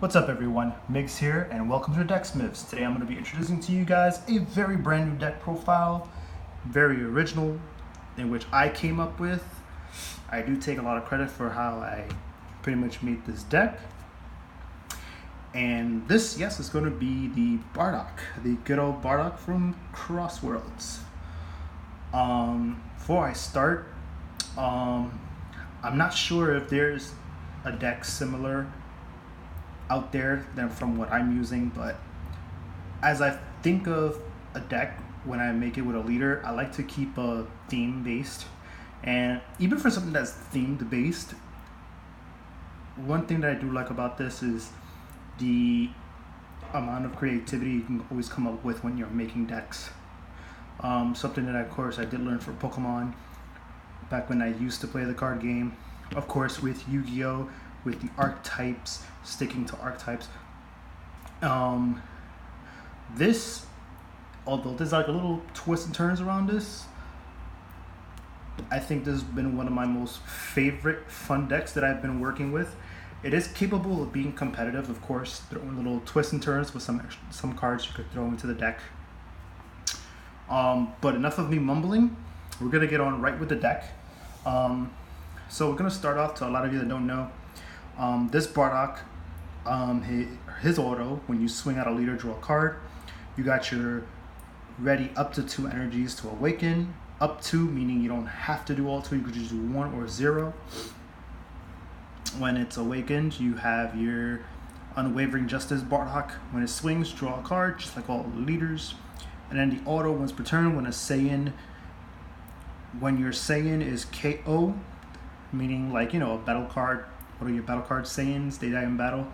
What's up everyone, Migz here and welcome to Migz. Today I'm going to be introducing to you guys a very brand new deck profile, very original, in which I came up with. I do take a lot of credit for how I pretty much made this deck. And this, yes, is going to be the Bardock, the good old Bardock from Crossworlds. Before I start, I'm not sure if there's a deck similar out there than from what I'm using, but as I think of a deck when I make it with a leader, I like to keep a theme based. And even for something that's themed based, one thing that I do like about this is the amount of creativity you can always come up with when you're making decks. Something that of course I did learn for Pokemon back when I used to play the card game. Of course with Yu-Gi-Oh! With the archetypes, sticking to archetypes. This, although there's like a little twists and turns around this, I think this has been one of my most favorite fun decks that I've been working with. It is capable of being competitive, of course, throwing little twists and turns with some cards you could throw into the deck. But enough of me mumbling. We're gonna get on right with the deck. So we're gonna start off, to a lot of you that don't know, this Bardock, his auto, when you swing out a leader, draw a card. You got your ready up to 2 energies to awaken. Up to, meaning you don't have to do all 2, you could just do 1 or 0. When it's awakened, you have your Unwavering Justice Bardock. When it swings, draw a card, just like all the leaders. And then the auto, once per turn, when your Saiyan is KO, meaning like, a battle card. What are your battle cards? Saiyans, they die in battle.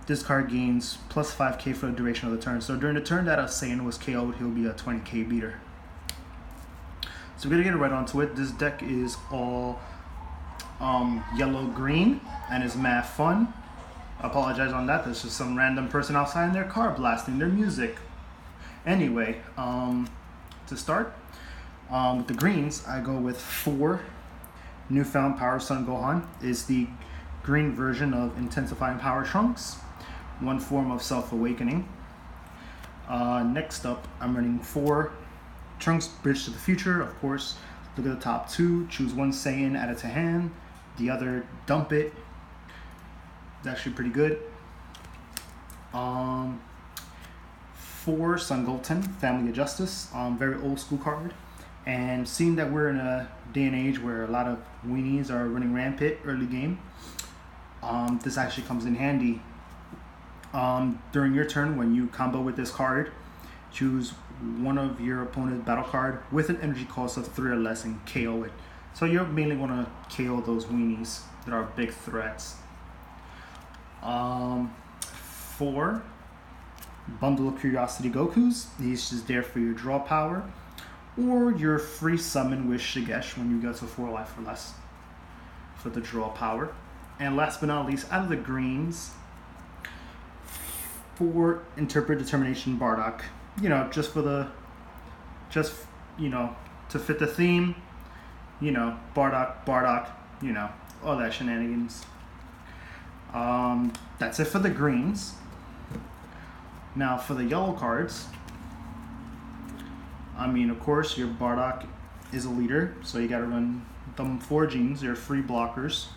This card gains plus 5k for the duration of the turn. So during the turn that a Saiyan was KO'd, he'll be a 20k beater. So we're gonna get right onto it. This deck is all yellow-green and is mad fun. I apologize on that. There's just some random person outside in their car blasting their music. Anyway, to start, with the greens, I go with 4 Newfound Power Sun Gohan. Is the green version of Intensifying Power Trunks, one form of Self-Awakening. Next up, I'm running 4 Trunks Bridge to the Future. Of course, look at the top 2, choose 1 Saiyan, add it to hand, the other dump it. It's actually pretty good. 4 Sun Goten, Family of Justice, very old school card. And seeing that we're in a day and age where a lot of weenies are running rampant early game, this actually comes in handy. During your turn, when you combo with this card, choose one of your opponent's battle card with an energy cost of 3 or less and KO it. So you're mainly going to KO those weenies that are big threats. 4 Bundle of Curiosity Gokus. These just there for your draw power, or your free summon with Shigesh when you get to 4 life or less for the draw power. And last but not least, out of the greens, 4 Interpret Determination Bardock. To fit the theme, Bardock, all that shenanigans. That's it for the greens. Now for the yellow cards, of course, your Bardock is a leader, so you gotta run them 4 genes. They're free blockers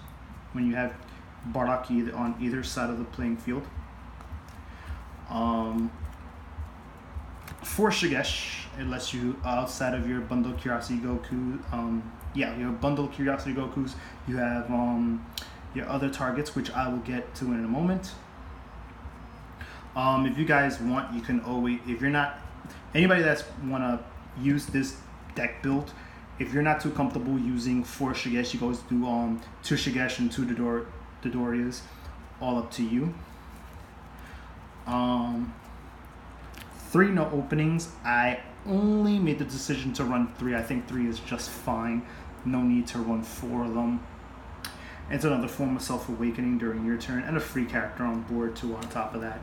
when you have Bardock on either side of the playing field. 4 Shigesh, it lets you outside of your Bundle Curiosity Goku. Your Bundle Curiosity Gokus. You have your other targets, which I will get to in a moment. If you guys want, you can always, if you're not, anybody that's wanna use this deck build, if you're not too comfortable using 4 Shigesh, you guys do 2 Shigesh and 2 Dodorias, all up to you. 3 no openings. I only made the decision to run 3. I think 3 is just fine. No need to run 4 of them. It's another form of Self-Awakening during your turn, and a free character on board too on top of that.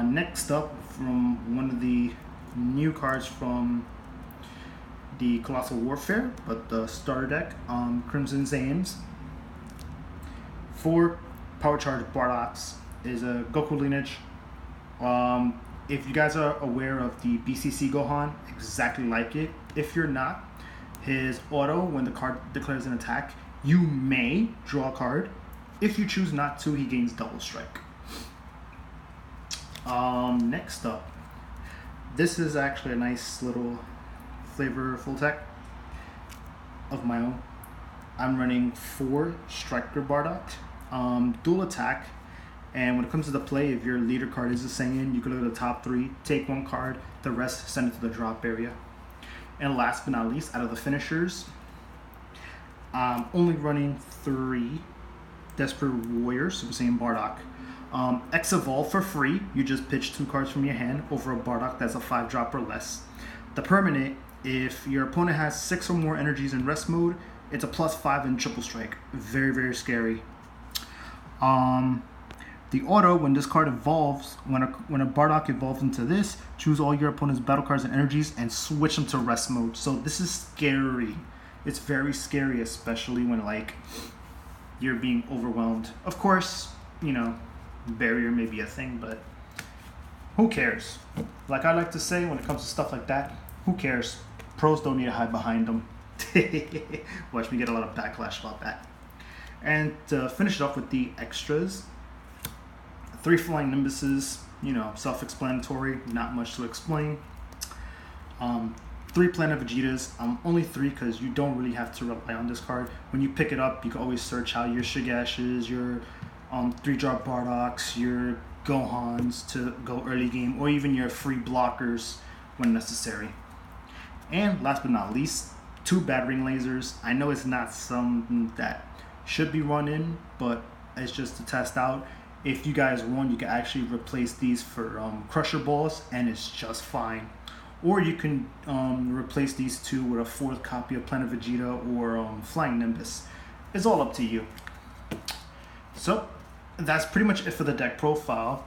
Next up, from one of the new cards from the Colossal Warfare, but the starter deck, Crimson Saiyans. 4 Power Charge Bardocks is a Goku lineage. If you guys are aware of the BCC Gohan, exactly like it. If you're not, his auto, when the card declares an attack, you may draw a card. If you choose not to, he gains double strike. Next up, this is actually a nice little flavorful deck of my own. I'm running 4 Striker Bardock, dual attack, and when it comes to the play, if your leader card is a Saiyan, you can look at the top 3, take 1 card, the rest send it to the drop area. And last but not least, out of the finishers, I'm only running 3 Desperate Warriors, Super Saiyan Bardock. X Evolve for free, you just pitch 2 cards from your hand over a Bardock that's a 5-drop or less. The permanent, if your opponent has 6 or more energies in rest mode, it's a +5 in triple strike. Very, very scary. The auto, when this card evolves, when a Bardock evolves into this, choose all your opponent's battle cards and energies and switch them to rest mode. So this is scary. It's very scary, especially when like you're being overwhelmed. Of course, you know, barrier may be a thing, but who cares? Like I like to say when it comes to stuff like that, who cares? Pros don't need to hide behind them. Watch me get a lot of backlash about that. And to finish it off with the extras, 3 Flying Nimbuses, you know, self-explanatory, not much to explain. 3 Planet Vegetas, only 3 because you don't really have to rely on this card. When you pick it up, you can always search out your Shigashes, your 3-drop Bardocks, your Gohans to go early game, or even your free blockers when necessary. And last but not least, 2 Battering Lasers. I know it's not something that should be run in, but it's just to test out. If you guys want, you can actually replace these for Crusher Balls, and it's just fine. Or you can replace these 2 with a 4th copy of Planet Vegeta or Flying Nimbus. It's all up to you. So that's pretty much it for the deck profile.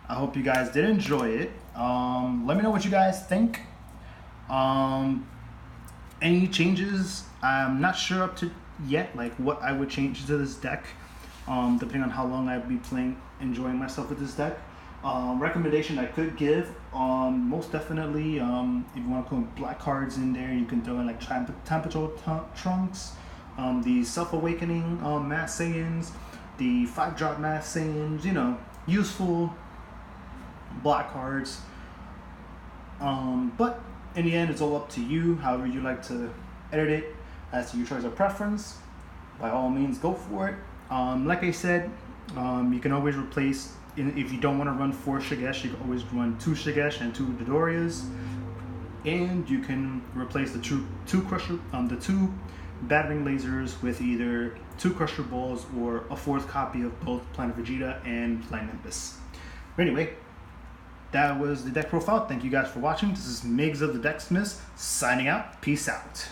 I hope you guys did enjoy it. Let me know what you guys think. Any changes? I'm not sure up to yet, like what I would change to this deck, depending on how long I'd be playing, enjoying myself with this deck. Recommendation I could give, most definitely, if you want to put black cards in there, you can throw in like Time Patrol Trunks, the Self-Awakening Mass Saiyans, the 5-drop Mass Saiyans, you know, useful black cards. But in the end, it's all up to you, however you like to edit it, as to your choice of preference. By all means, go for it. Like I said, you can always replace, if you don't want to run 4 Shigesh, you can always run 2 Shigesh and 2 Dodorias, and you can replace the two Battering Lasers with either 2 Crusher Balls or a 4th copy of both Planet Vegeta and Flying Nimbus. But anyway, that was the deck profile. Thank you guys for watching. This is Migz of the Decksmiths signing out. Peace out.